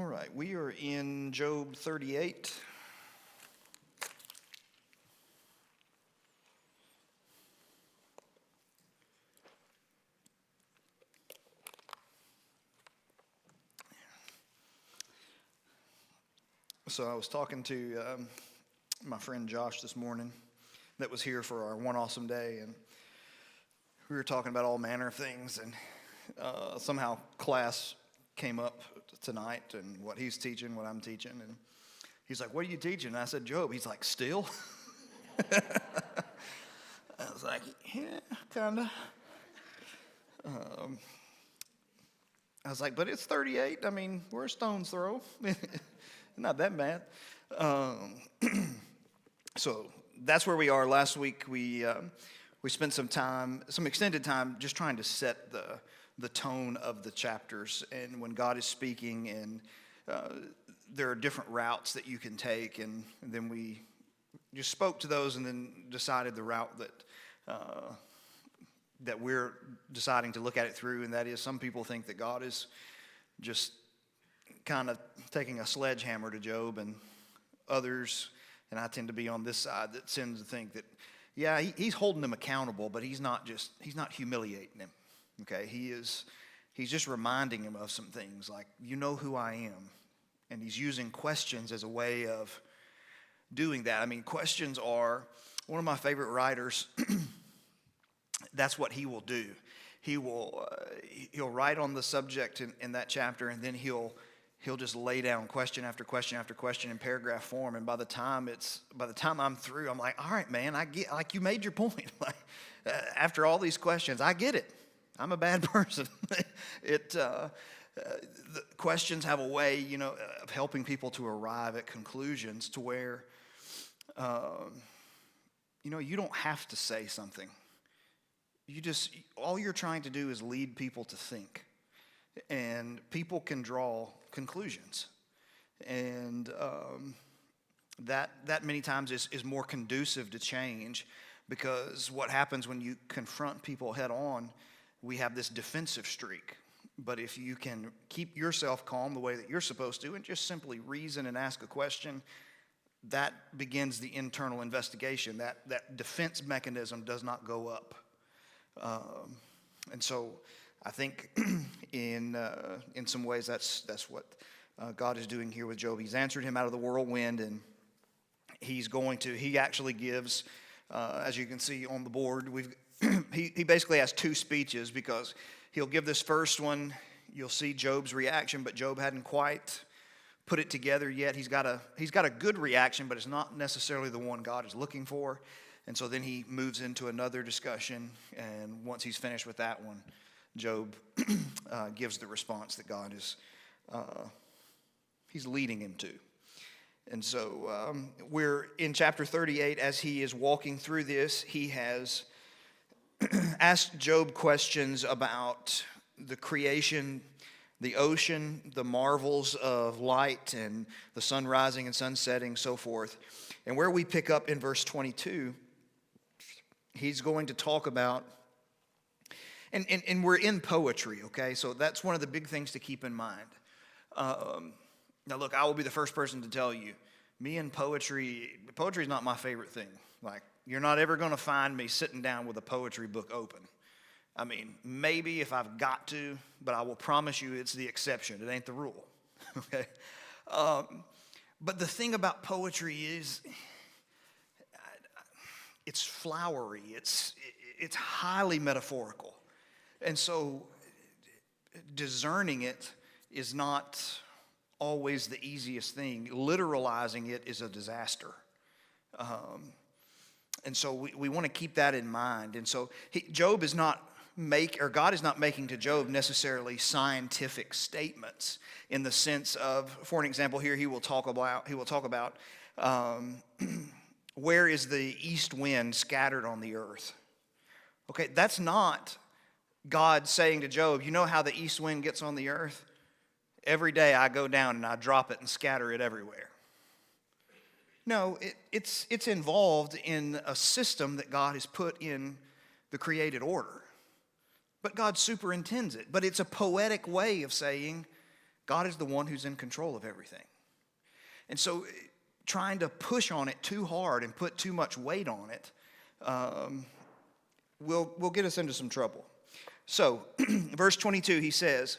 All right, we are in Job 38. So I was talking to my friend Josh this morning that was here for our One Awesome Day, and we were talking about all manner of things, and somehow class came up tonight and what he's teaching, what I'm teaching, and he's like, "What are you teaching?" And I said, "Job." He's like, "Still?" I was like, "Yeah, kind of." I was like, "But it's 38. I mean, we're a stone's throw. Not that bad." So that's where we are. Last week we spent some extended time, just trying to set the tone of the chapters, and when God is speaking, and there are different routes that you can take, and then we just spoke to those, and then decided the route that we're deciding to look at it through, and that is, some people think that God is just kind of taking a sledgehammer to Job, and others, and I tend to be on this side, that tends to think that, yeah, he's holding him accountable, but he's not humiliating him. Okay, he's just reminding him of some things, like, you know who I am, and he's using questions as a way of doing that. I mean, questions are one of my favorite writers. That's what he will do. He'll write on the subject in that chapter, and then he'll just lay down question after question after question in paragraph form. And by the time I'm through, I'm like, all right, man, I get, like, you made your point. Like, after all these questions, I get it. I'm a bad person. The questions have a way, of helping people to arrive at conclusions to where, you don't have to say something. All you're trying to do is lead people to think, and people can draw conclusions, and that many times is more conducive to change, because what happens when you confront people head on, we have this defensive streak. But if you can keep yourself calm the way that you're supposed to, and just simply reason and ask a question, that begins the internal investigation. That defense mechanism does not go up. And so I think in some ways that's what God is doing here with Job. He's answered him out of the whirlwind, and he actually gives, as you can see on the board, he basically has two speeches, because he'll give this first one. You'll see Job's reaction, but Job hadn't quite put it together yet. He's got a good reaction, but it's not necessarily the one God is looking for. And so then he moves into another discussion, and once he's finished with that one, Job gives the response that God is he's leading him to. And so we're in chapter 38. As he is walking through this, he has asked Job questions about the creation, the ocean, the marvels of light, and the sun rising and sun setting, so forth. And where we pick up in verse 22, he's going to talk about, and we're in poetry, okay? So that's one of the big things to keep in mind. Now look, I will be the first person to tell you, me and poetry is not my favorite thing. Like, you're not ever going to find me sitting down with a poetry book open. I mean, maybe if I've got to, but I will promise you it's the exception. It ain't the rule, okay? But the thing about poetry is, it's flowery. It's highly metaphorical. And so discerning it is not always the easiest thing. Literalizing it is a disaster. And so we want to keep that in mind. And so God is not making to Job necessarily scientific statements, in the sense of, for an example here, he will talk about where is the east wind scattered on the earth? Okay, that's not God saying to Job, you know how the east wind gets on the earth? Every day I go down and I drop it and scatter it everywhere. No, it's involved in a system that God has put in the created order. But God superintends it. But it's a poetic way of saying God is the one who's in control of everything. And so trying to push on it too hard and put too much weight on it will get us into some trouble. So, verse 22, he says,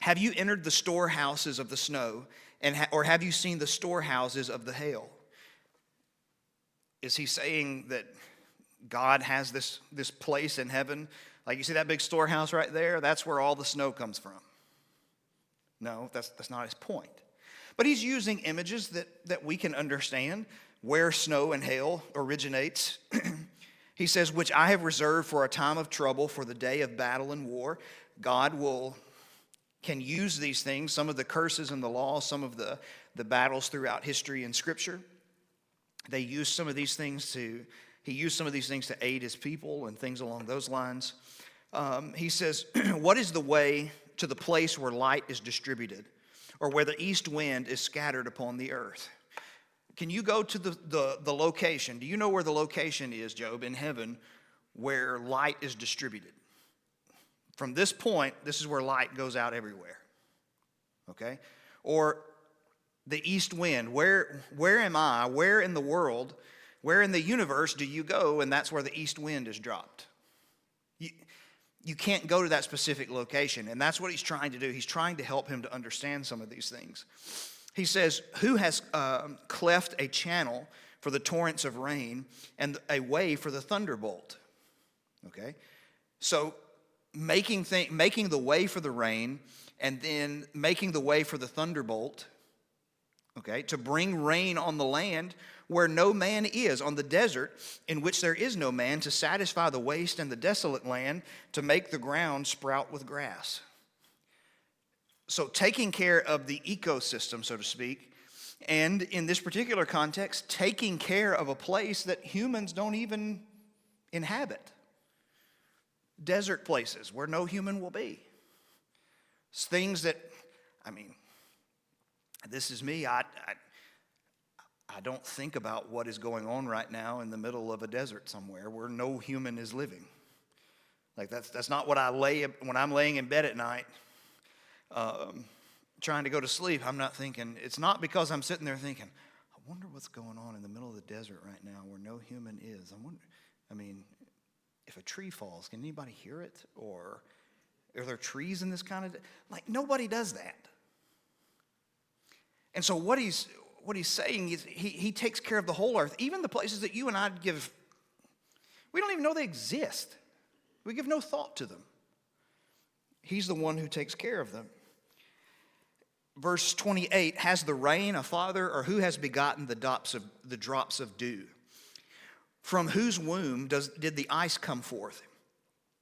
have you entered the storehouses of the snow, or have you seen the storehouses of the hail? Is he saying that God has this place in heaven? Like, you see that big storehouse right there? That's where all the snow comes from. No, that's not his point. But he's using images that we can understand where snow and hail originates. He says, which I have reserved for a time of trouble, for the day of battle and war. God can use these things, some of the curses in the law, some of the battles throughout history and Scripture. He used some of these things to aid his people and things along those lines. He says, what is the way to the place where light is distributed, or where the east wind is scattered upon the earth? Can you go to the location? Do you know where the location is, Job, in heaven, where light is distributed? From this point, this is where light goes out everywhere. Okay? Or the east wind. Where am I? Where in the world, where in the universe do you go, and that's where the east wind is dropped? You can't go to that specific location, and that's what he's trying to do. He's trying to help him to understand some of these things. He says, who has cleft a channel for the torrents of rain and a way for the thunderbolt? Okay? So making the way for the rain and then making the way for the thunderbolt, okay, to bring rain on the land where no man is, on the desert in which there is no man, to satisfy the waste and the desolate land, to make the ground sprout with grass. So taking care of the ecosystem, so to speak, and in this particular context, taking care of a place that humans don't even inhabit. Desert places where no human will be. It's things that, this is me. I don't think about what is going on right now in the middle of a desert somewhere where no human is living. Like that's not what when I'm laying in bed at night, trying to go to sleep. I'm not thinking. It's not because I'm sitting there thinking, I wonder what's going on in the middle of the desert right now where no human is. If a tree falls, can anybody hear it? Or are there trees in this kind of... nobody does that. And so what he's saying is he takes care of the whole earth, even the places that you and I we don't even know they exist. We give no thought to them. He's the one who takes care of them. Verse 28, has the rain a father, or who has begotten the drops of dew? From whose womb did the ice come forth?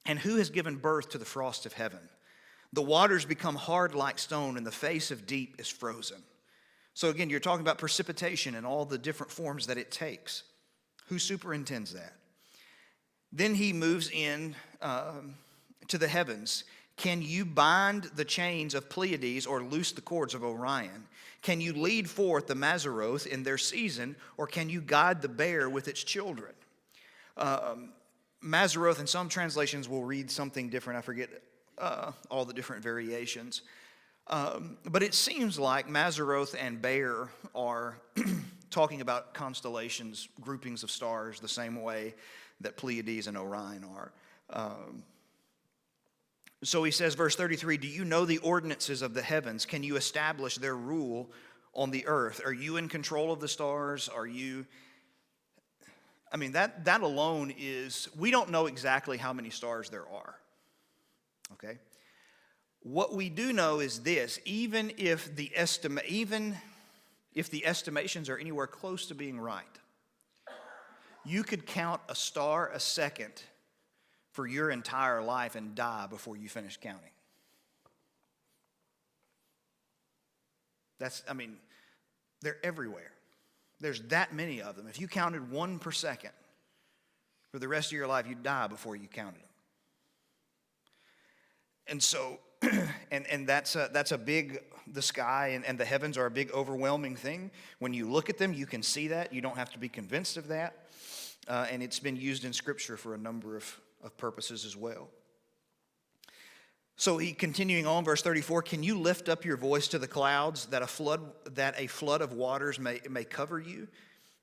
And who has given birth to the frost of heaven? The waters become hard like stone, and the face of deep is frozen. So again, you're talking about precipitation and all the different forms that it takes. Who superintends that? Then he moves in to the heavens. Can you bind the chains of Pleiades or loose the cords of Orion? Can you lead forth the Mazzaroth in their season, or can you guide the bear with its children? Mazzaroth in some translations will read something different. I forget all the different variations. But it seems like Mazzaroth and bear are talking about constellations, groupings of stars, the same way that Pleiades and Orion are. So he says, verse 33, do you know the ordinances of the heavens? Can you establish their rule on the earth? Are you in control of the stars? Are you... that alone is... We don't know exactly how many stars there are. Okay? What we do know is this: even if the estimations are anywhere close to being right, you could count a star a second for your entire life and die before you finish counting. They're everywhere. There's that many of them. If you counted one per second for the rest of your life, you'd die before you counted them. And so, and that's a big, the sky and the heavens are a big overwhelming thing. When you look at them, you can see that. You don't have to be convinced of that. And it's been used in Scripture for a number of purposes as well. So he continuing on, verse 34, can you lift up your voice to the clouds that a flood of waters may cover you?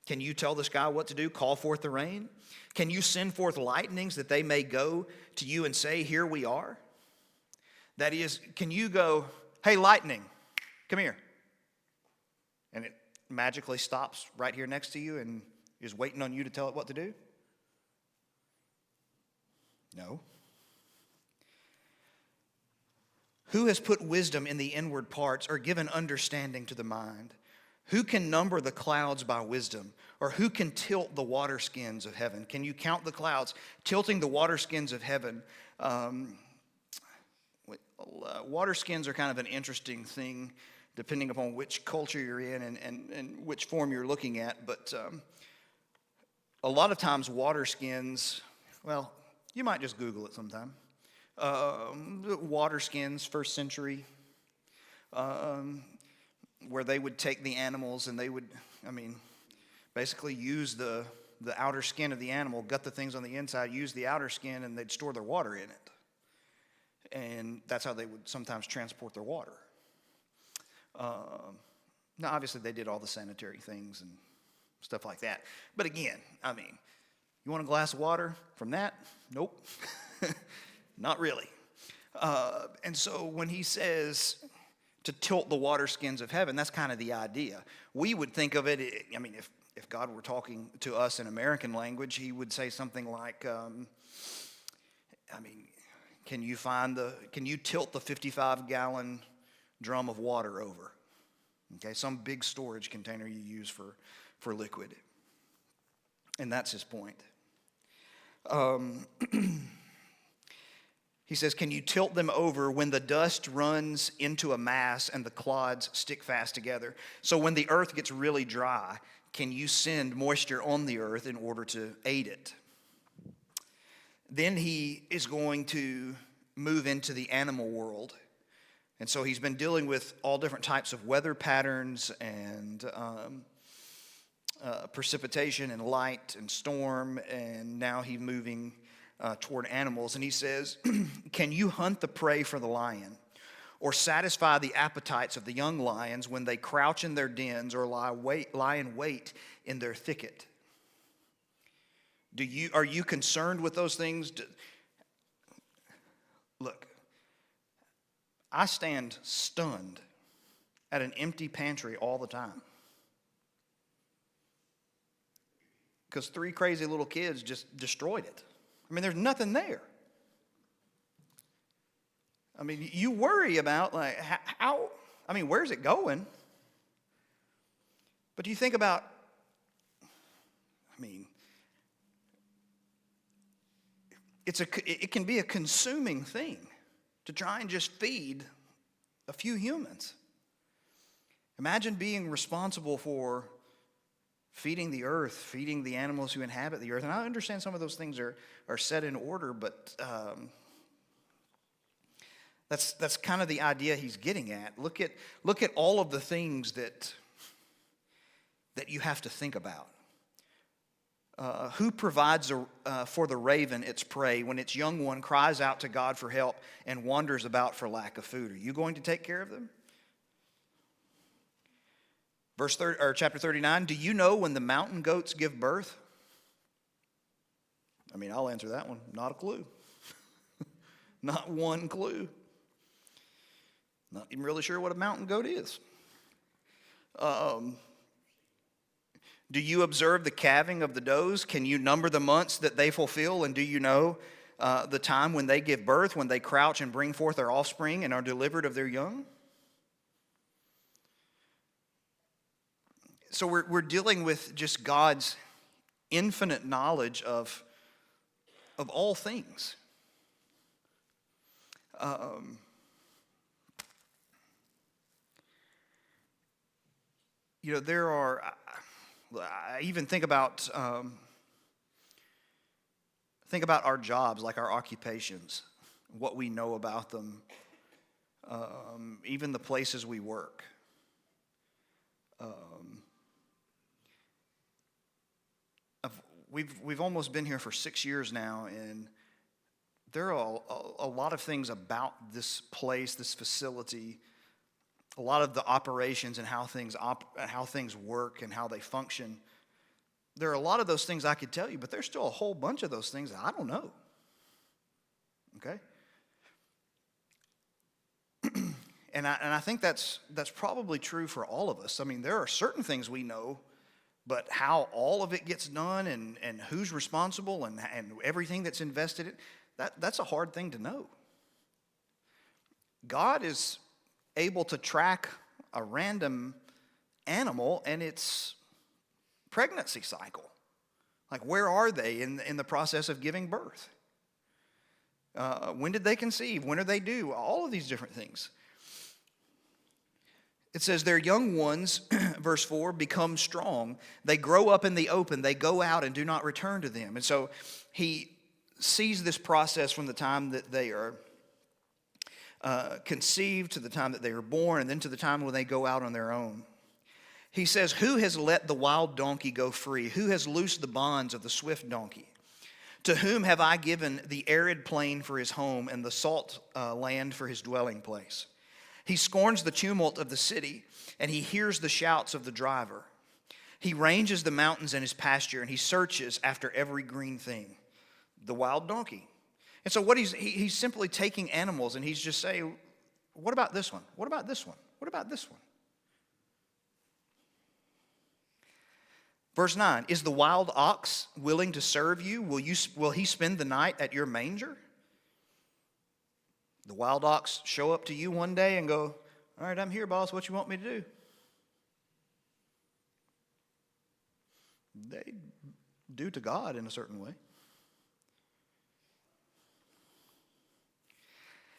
Can you tell the sky what to do? Call forth the rain? Can you send forth lightnings that they may go to you and say, here we are? That is, can you go, hey, lightning, come here. And it magically stops right here next to you and is waiting on you to tell it what to do? No. Who has put wisdom in the inward parts or given understanding to the mind? Who can number the clouds by wisdom? Or who can tilt the water skins of heaven? Can you count the clouds? Tilting the water skins of heaven. Water skins are kind of an interesting thing depending upon which culture you're in and which form you're looking at. But a lot of times water skins, well, you might just Google it sometime. Water skins, first century, where they would take the animals and they would, basically use the outer skin of the animal, gut the things on the inside, use the outer skin, and they'd store their water in it. And that's how they would sometimes transport their water. Now, obviously, they did all the sanitary things and stuff like that. But again, you want a glass of water from that? Nope. Not really. And so when he says to tilt the water skins of heaven, that's kind of the idea. We would think of it, if God were talking to us in American language, he would say something like, can you tilt the 55-gallon drum of water over? Okay, some big storage container you use for liquid. And that's his point. He says, can you tilt them over when the dust runs into a mass and the clods stick fast together? So when the earth gets really dry, can you send moisture on the earth in order to aid it? Then he is going to move into the animal world. And so he's been dealing with all different types of weather patterns and precipitation and light and storm, and now he's moving toward animals. And he says, can you hunt the prey for the lion or satisfy the appetites of the young lions when they crouch in their dens or lie in wait in their thicket? Are you concerned with those things? Look, I stand stunned at an empty pantry all the time because 3 crazy little kids just destroyed it. There's nothing there. You worry about how, where's it going? But you think about, it can be a consuming thing to try and just feed a few humans. Imagine being responsible for feeding the earth, feeding the animals who inhabit the earth. And I understand some of those things are set in order, but that's kind of the idea he's getting at. Look at all of the things that you have to think about. Who provides for the raven its prey when its young one cries out to God for help and wanders about for lack of food? Are you going to take care of them? Chapter 39, do you know when the mountain goats give birth? I'll answer that one. Not a clue. Not one clue. Not even really sure what a mountain goat is. Do you observe the calving of the does? Can you number the months that they fulfill? And do you know the time when they give birth, when they crouch and bring forth their offspring and are delivered of their young? So we're dealing with just God's infinite knowledge of all things. There are. I even think about our jobs, like our occupations, what we know about them, even the places we work. We've almost been here for 6 years now, and there are a lot of things about this place, this facility, a lot of the operations and how things work and how they function. There are a lot of those things I could tell you, but there's still a whole bunch of those things that I don't know. Okay? And I think that's probably true for all of us. I mean, there are certain things we know, but how all of it gets done and who's responsible and everything that's invested in, that's a hard thing to know. God is able to track a random animal and its pregnancy cycle. Like, where are they in the process of giving birth? When did they conceive? When are they due? All of these different things. It says their young ones, verse 4, become strong. They grow up in the open. They go out and do not return to them. And so he sees this process from the time that they are conceived to the time that they are born, and then to the time when they go out on their own. He says, who has let the wild donkey go free? Who has loosed the bonds of the swift donkey? To whom have I given the arid plain for his home and the salt land for his dwelling place? He scorns the tumult of the city, and he hears the shouts of the driver. He ranges the mountains in his pasture, and he searches after every green thing. The wild donkey. And so what he's simply taking animals, and he's just saying, what about this one? What about this one? What about this one? Verse 9, is the wild ox willing to serve you? Will he spend the night at your manger? The wild ox show up to you one day and go, all right, I'm here, boss. What you want me to do? They do to God in a certain way.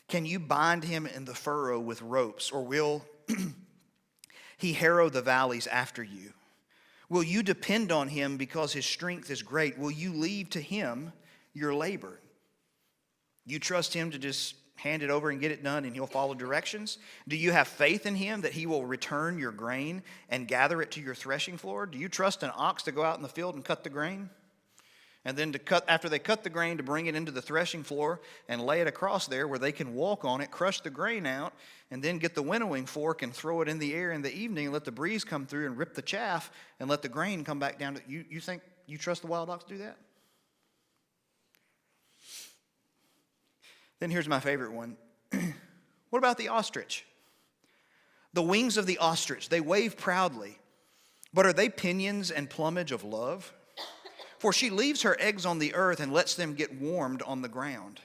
Can you bind him in the furrow with ropes, or will he harrow the valleys after you? Will you depend on him because his strength is great? Will you leave to him your labor? You trust him to just hand it over and get it done and he'll follow directions? Do you have faith in him that he will return your grain and gather it to your threshing floor? Do you trust an ox to go out in the field and cut the grain? And then after they cut the grain, to bring it into the threshing floor and lay it across there where they can walk on it, crush the grain out, and then get the winnowing fork and throw it in the air in the evening and let the breeze come through and rip the chaff and let the grain come back down. You think you trust the wild ox to do that? Then here's my favorite one. What about the ostrich? The wings of the ostrich, they wave proudly, but are they pinions and plumage of love? For she leaves her eggs on the earth and lets them get warmed on the ground,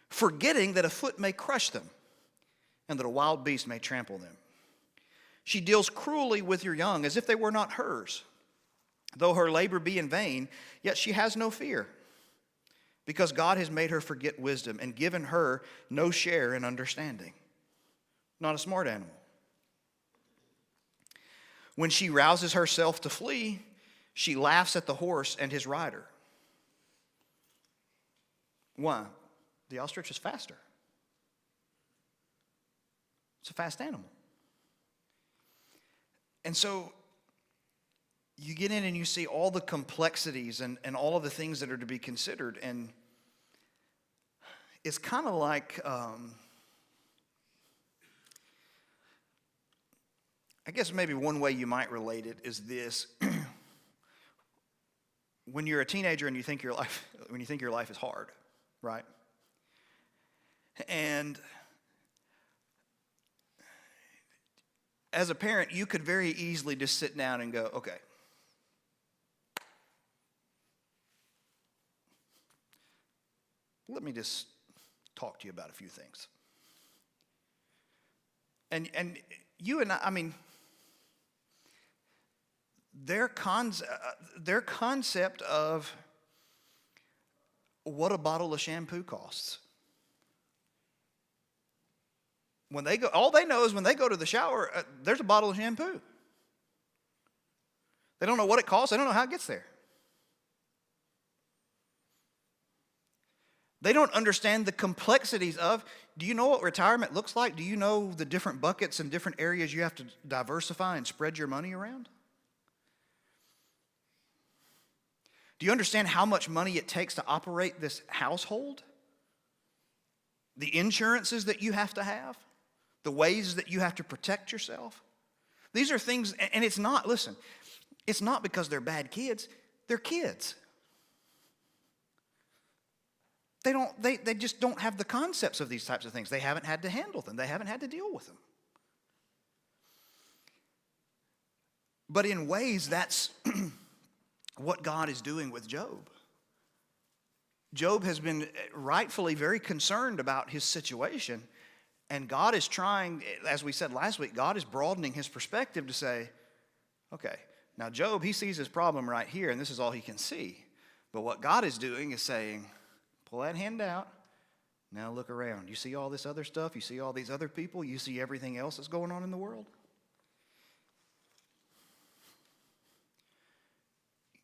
forgetting that a foot may crush them and that a wild beast may trample them. She deals cruelly with your young as if they were not hers. Though her labor be in vain, yet she has no fear, because God has made her forget wisdom and given her no share in understanding. Not a smart animal. When she rouses herself to flee, she laughs at the horse and his rider. Why? The ostrich is faster. It's a fast animal. And so you get in and you see all the complexities and all of the things that are to be considered. And it's kind of like, I guess maybe one way you might relate it is this. When you're a teenager and you think your life is hard, right? And as a parent, you could very easily just sit down and go, okay, let me just talk to you about a few things. And you and I mean, their concept of what a bottle of shampoo costs. When they go, all they know is when they go to the shower, there's a bottle of shampoo. They don't know what it costs. They don't know how it gets there. They don't understand the complexities of, do you know what retirement looks like? Do you know the different buckets and different areas you have to diversify and spread your money around? Do you understand how much money it takes to operate this household? the insurances that you have to have, the ways that you have to protect yourself. These are things, and it's not, listen, it's not because they're bad kids. They're kids. They just don't have the concepts of these types of things. They haven't had to handle them. They haven't had to deal with them. But in ways, that's what God is doing with Job. Job has been rightfully very concerned about his situation. And God is trying, as we said last week, God is broadening his perspective to say, okay, now Job, he sees his problem right here, and this is all he can see. But what God is doing is saying, pull that hand out. Now look around. You see all this other stuff? You see all these other people? You see everything else that's going on in the world?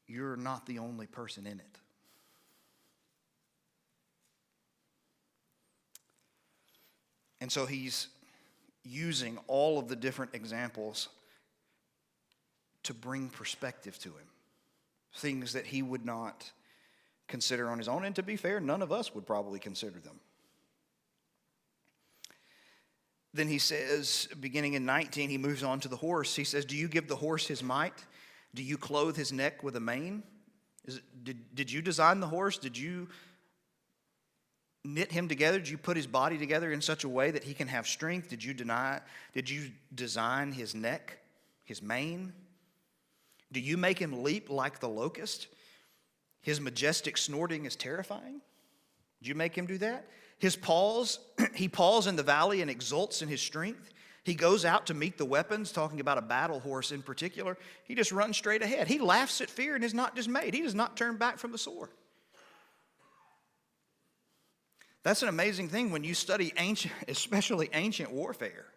You're not the only person in it. And so he's using all of the different examples to bring perspective to him. Things that he would not consider on his own. And to be fair, none of us would probably consider them. Then he says, beginning in 19, he moves on to the horse. He says, do you give the horse his might? Do you clothe his neck with a mane? Did you design the horse? Did you knit him together? Did you put his body together in such a way that he can have strength? Did you design his neck, his mane? Do you make him leap like the locust? His majestic snorting is terrifying. Did you make him do that? His paws, he paws in the valley and exults in his strength. He goes out to meet the weapons, talking about a battle horse in particular. He just runs straight ahead. He laughs at fear and is not dismayed. He does not turn back from the sword. That's an amazing thing when you study ancient, especially ancient warfare.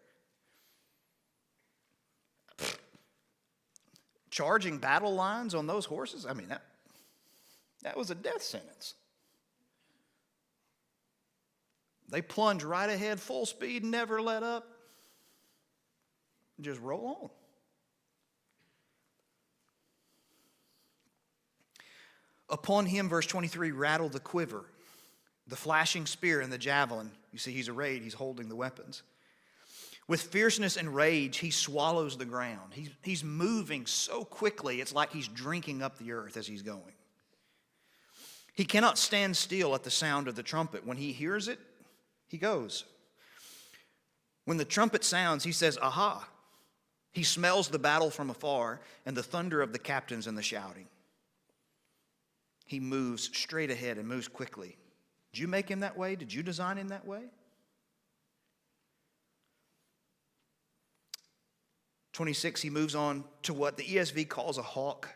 Charging battle lines on those horses, I mean, that was a death sentence. They plunge right ahead, full speed, never let up. Just roll on. Upon him, verse 23, rattle the quiver, the flashing spear and the javelin. You see, he's arrayed, he's holding the weapons. With fierceness and rage, he swallows the ground. He's moving so quickly, it's like he's drinking up the earth as he's going. He cannot stand still at the sound of the trumpet. When he hears it, he goes. When the trumpet sounds, he says, aha. He smells the battle from afar and the thunder of the captains and the shouting. He moves straight ahead and moves quickly. Did you make him that way? Did you design him that way? 26, he moves on to what the ESV calls a hawk.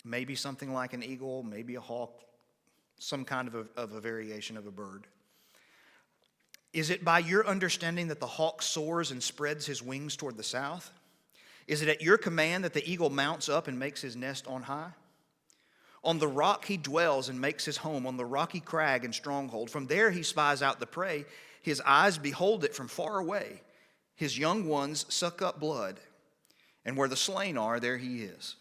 Maybe something like an eagle, maybe a hawk, some kind of a variation of a bird. Is it by your understanding that the hawk soars and spreads his wings toward the south? Is it at your command that the eagle mounts up and makes his nest on high? On the rock he dwells and makes his home, on the rocky crag and stronghold. From there he spies out the prey. His eyes behold it from far away. His young ones suck up blood, and where the slain are, there he is.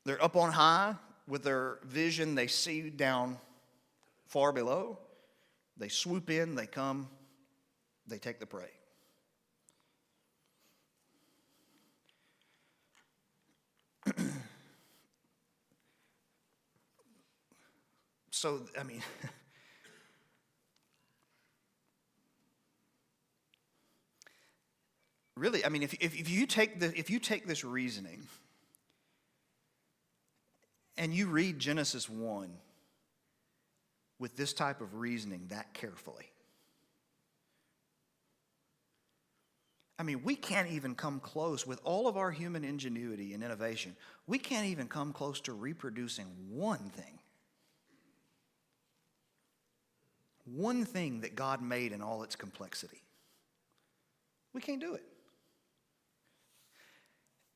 They're up on high with their vision. They see down far below. They swoop in, they come, they take the prey. So, I mean, really, I mean, if you take this reasoning and you read Genesis 1 with this type of reasoning that carefully, I mean, we can't even come close with all of our human ingenuity and innovation. We can't even come close to reproducing one thing that God made in all its complexity. We can't do it.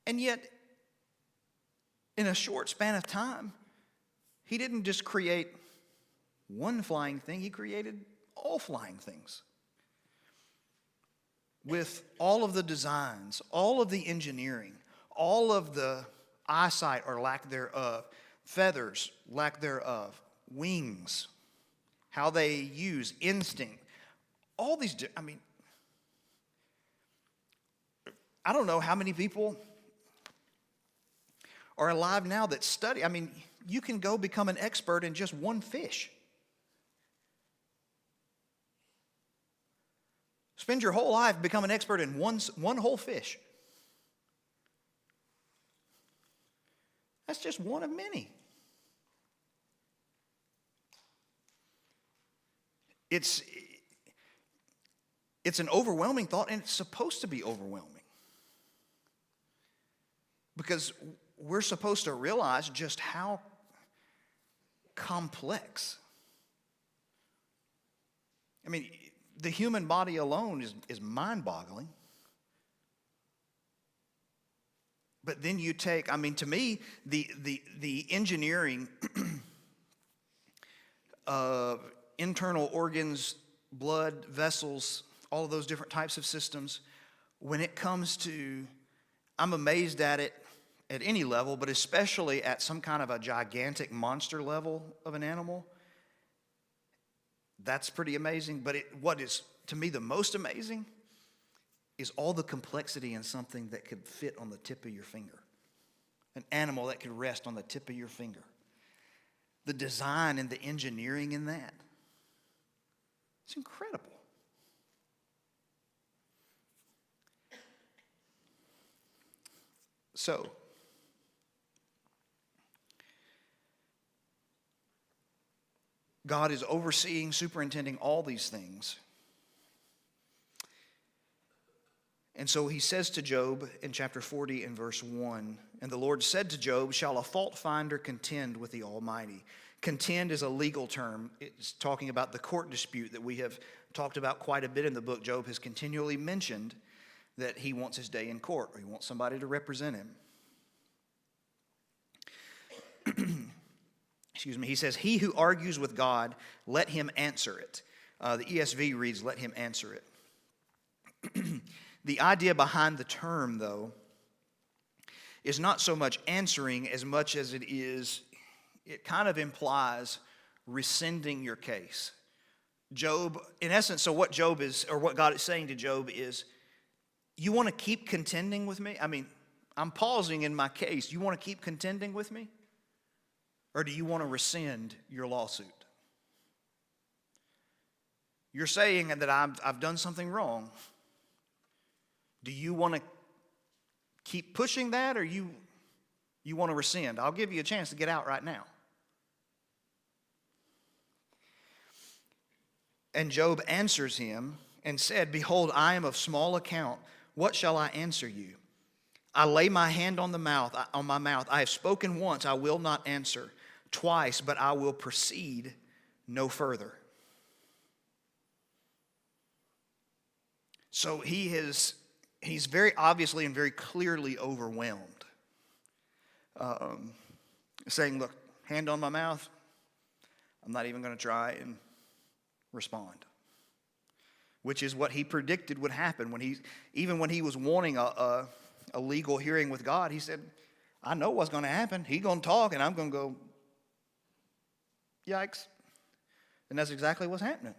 And yet, in a short span of time, he didn't just create one flying thing, he created all flying things. With all of the designs, all of the engineering, all of the eyesight or lack thereof feathers, lack thereof, wings, how they use instinct. All these, I don't know how many people are alive now that study. You can go become an expert in just one fish. Spend your whole life become an expert in one whole fish. That's just one of many. It's an overwhelming thought, and it's supposed to be overwhelming. Because we're supposed to realize just how complex. The human body alone is mind-boggling. But then you take, to me, the engineering of internal organs, blood, vessels, all of those different types of systems, when it comes to, I'm amazed at it at any level, but especially at some kind of a gigantic monster level of an animal. That's pretty amazing. But what is, to me, the most amazing is all the complexity in something that could fit on the tip of your finger. An animal that could rest on the tip of your finger. The design and the engineering in that. It's incredible. So, God is overseeing, superintending all these things. And so he says to Job in chapter 40 and verse 1, "And the Lord said to Job, shall a fault finder contend with the Almighty?" Contend is a legal term. It's talking about the court dispute that we have talked about quite a bit in the book. Job has continually mentioned that he wants his day in court, or he wants somebody to represent him. Excuse me. He says, "He who argues with God, let him answer it." The ESV reads, "Let him answer it." The idea behind the term, though, is not so much answering as much as it kind of implies rescinding your case. Job, in essence, so what Job is, or what God is saying to Job is, you want to keep contending with me? I'm pausing in my case. You want to keep contending with me? Or do you want to rescind your lawsuit? You're saying that I've done something wrong. Do you want to keep pushing that, or you want to rescind? I'll give you a chance to get out right now. And Job answers him and said, "Behold, I am of small account. What shall I answer you? I lay my hand on my mouth. I have spoken once, I will not answer. Twice, but I will proceed no further." So he's very obviously and very clearly overwhelmed. Saying, look, hand on my mouth, I'm not even going to try and respond. Which is what he predicted would happen. Even when he was wanting a legal hearing with God, he said, I know what's going to happen. He's going to talk and I'm going to go, yikes. And that's exactly what's happening.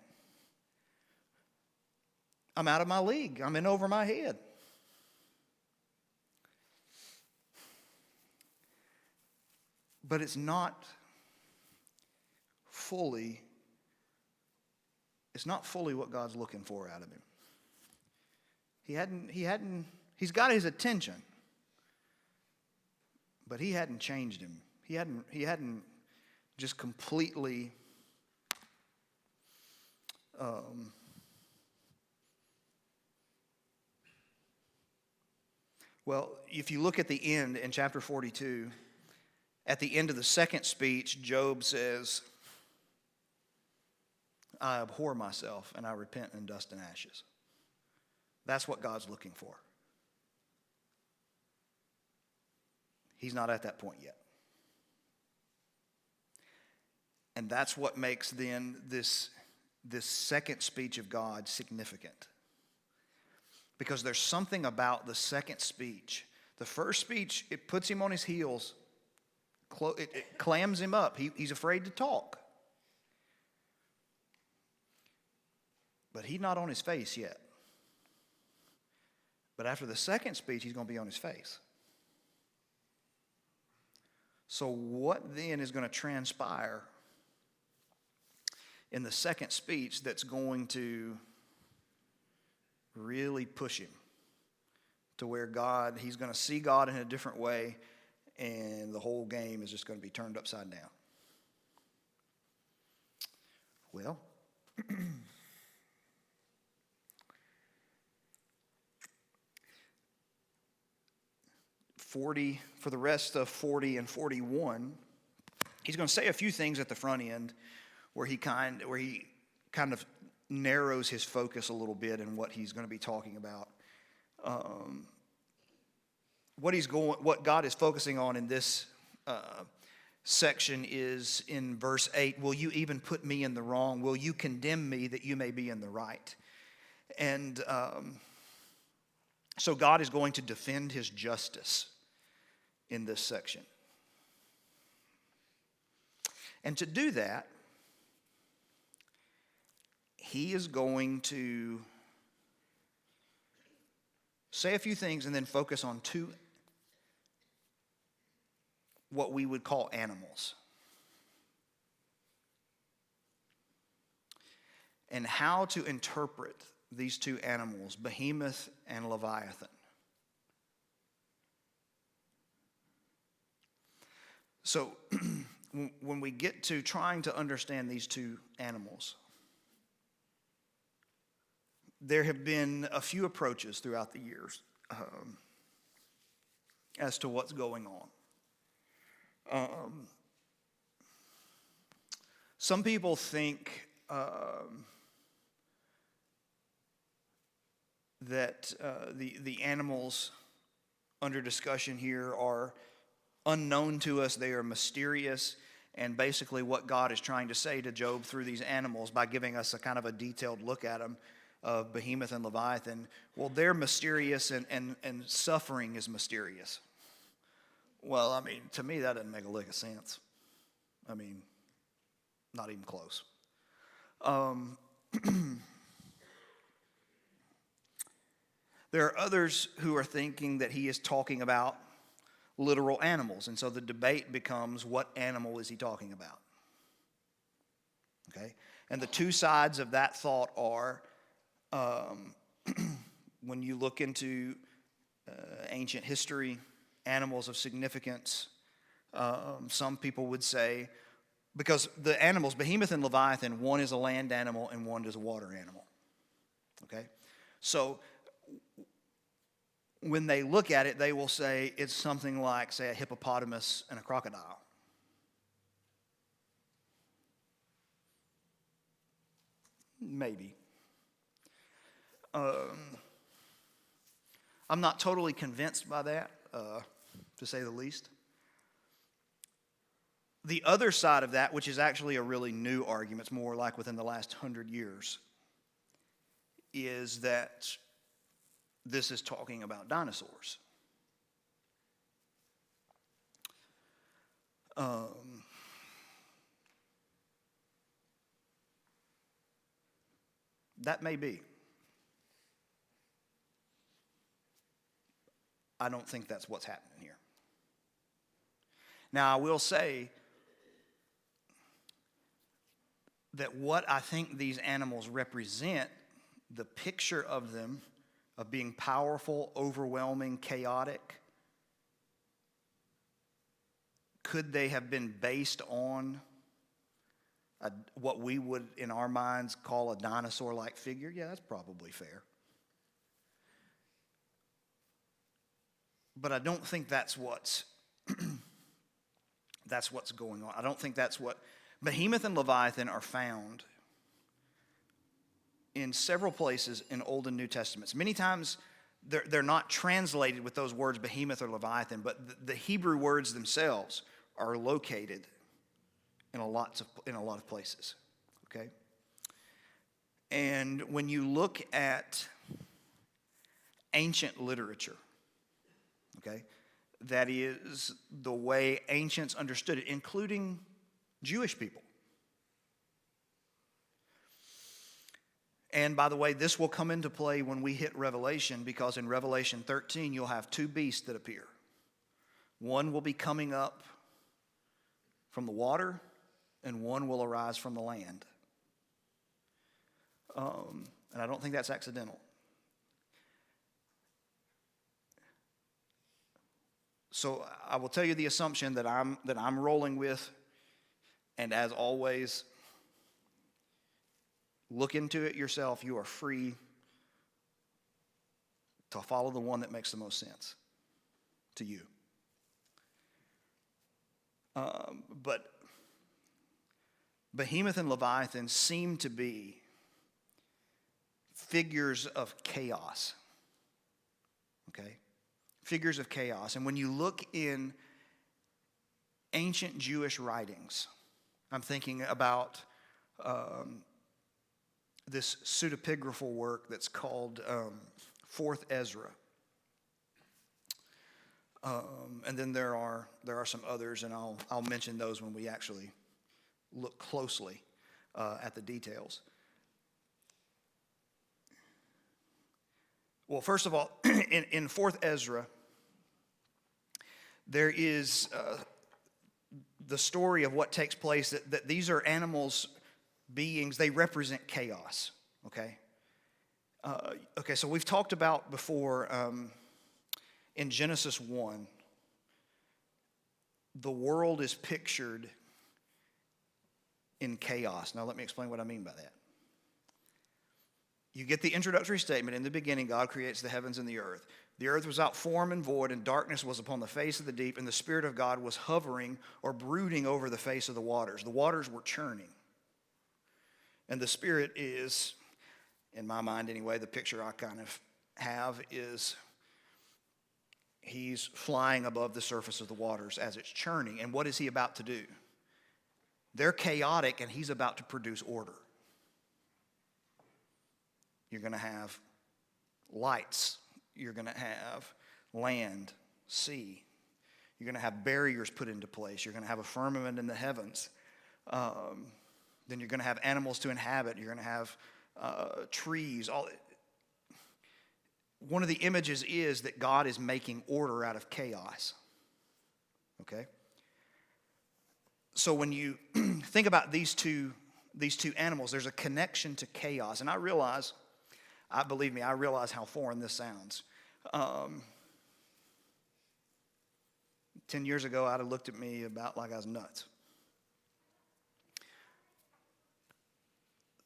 I'm out of my league. I'm in over my head. But it's not fully what God's looking for out of him. He's got his attention, but he hadn't changed him. He hadn't just completely well, if you look at the end in chapter 42, at the end of the second speech, Job says, I abhor myself and I repent in dust and ashes. That's what God's looking for. He's not at that point yet. And that's what makes then this second speech of God significant. Because there's something about the second speech. The first speech, it puts him on his heels it clams him up. He's afraid to talk. But he's not on his face yet. But after the second speech, he's going to be on his face. So what then is going to transpire in the second speech that's going to really push him to where he's going to see God in a different way, and the whole game is just going to be turned upside down? Well, for the rest of 40 and 41, he's going to say a few things at the front end where he kind of narrows his focus a little bit in what he's going to be talking about. What God is focusing on in this section is in verse 8, will you even put me in the wrong? Will you condemn me that you may be in the right? And so God is going to defend his justice in this section. And to do that, he is going to say a few things and then focus on two, what we would call animals, and how to interpret these two animals, Behemoth and Leviathan. So when we get to trying to understand these two animals, there have been a few approaches throughout the years as to what's going on. Some people think that the animals under discussion here are unknown to us. They are mysterious, and basically what God is trying to say to Job through these animals by giving us a kind of a detailed look at them, of Behemoth and Leviathan, well, they're mysterious and suffering is mysterious. Well, I mean, to me, that doesn't make a lick of sense. I mean, not even close. There are others who are thinking that he is talking about literal animals, and so the debate becomes, what animal is he talking about? Okay? And the two sides of that thought are, when you look into ancient history, animals of significance, some people would say, because the animals, Behemoth and Leviathan, one is a land animal and one is a water animal. Okay? So when they look at it, they will say it's something like, say, a hippopotamus and a crocodile. Maybe. I'm not totally convinced by that, to say the least. The other side of that, which is actually a really new argument, it's more like within the last 100 years, is that this is talking about dinosaurs. That may be. I don't think that's what's happening here. Now, I will say that what I think these animals represent, the picture of them, of being powerful, overwhelming, chaotic, could they have been based on what we would, in our minds, call a dinosaur-like figure? Yeah, that's probably fair. But I don't think that's what's going on. I don't think that's what Behemoth and Leviathan are found in several places in Old and New Testaments. Many times they're not translated with those words Behemoth or Leviathan, but the Hebrew words themselves are located in a lot of places. Okay? And when you look at ancient literature, okay, That is the way ancients understood it, including Jewish people. And by the way, this will come into play when we hit Revelation, because in Revelation 13, you'll have two beasts that appear. One will be coming up from the water, and one will arise from the land. And I don't think that's accidental. So I will tell you the assumption that I'm rolling with, and as always, look into it yourself. You are free to follow the one that makes the most sense to you. But Behemoth and Leviathan seem to be figures of chaos. Okay? Figures of chaos. And when you look in ancient Jewish writings, I'm thinking about this pseudepigraphal work that's called Fourth Ezra. And then there are some others, and I'll mention those when we actually look closely at the details. Well, first of all, in Fourth Ezra, there is the story of what takes place, that these are animals, beings, they represent chaos, okay? Okay, so we've talked about before, in Genesis 1, the world is pictured in chaos. Now let me explain what I mean by that. You get the introductory statement, in the beginning God creates the heavens and the earth. The earth was without form and void, and darkness was upon the face of the deep, and the Spirit of God was hovering or brooding over the face of the waters. The waters were churning. And the Spirit is, in my mind anyway, the picture I kind of have is he's flying above the surface of the waters as it's churning. And what is he about to do? They're chaotic, and he's about to produce order. You're going to have lights. You're going to have land, sea. You're going to have barriers put into place. You're going to have a firmament in the heavens. Then you're going to have animals to inhabit. You're going to have trees. One of the images is that God is making order out of chaos. Okay? So when you think about these two animals, there's a connection to chaos. And I realize how foreign this sounds. 10 years ago, I'd have looked at me about like I was nuts.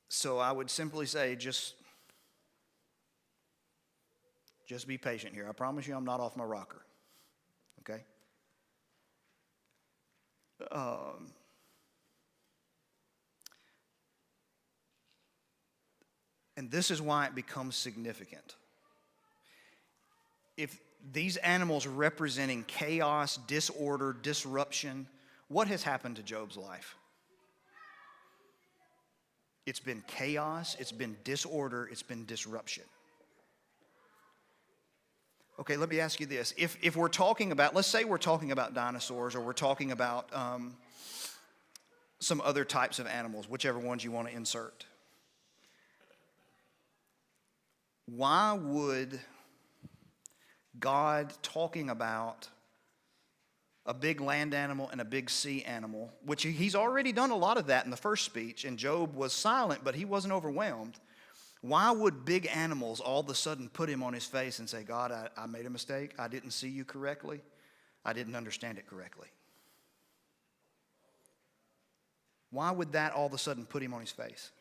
So I would simply say, just be patient here. I promise you I'm not off my rocker. Okay? And this is why it becomes significant. If these animals representing chaos, disorder, disruption, what has happened to Job's life? It's been chaos, it's been disorder, it's been disruption. Okay, let me ask you this. If we're talking about, let's say we're talking about dinosaurs, or we're talking about some other types of animals, whichever ones you want to insert. Why would God talking about a big land animal and a big sea animal, which he's already done a lot of that in the first speech, and Job was silent, but he wasn't overwhelmed. Why would big animals all of a sudden put him on his face and say, God, I made a mistake. I didn't see you correctly. I didn't understand it correctly. Why would that all of a sudden put him on his face?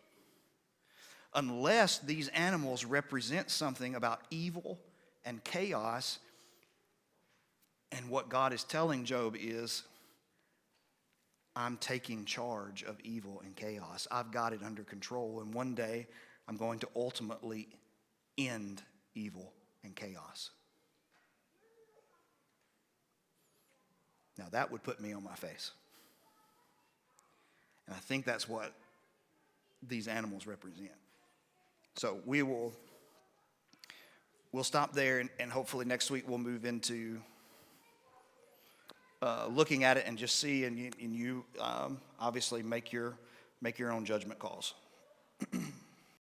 Unless these animals represent something about evil and chaos. And what God is telling Job is, I'm taking charge of evil and chaos. I've got it under control. And one day, I'm going to ultimately end evil and chaos. Now, that would put me on my face. And I think that's what these animals represent. So we'll stop there, and hopefully next week we'll move into looking at it and just see, and you obviously make your own judgment calls.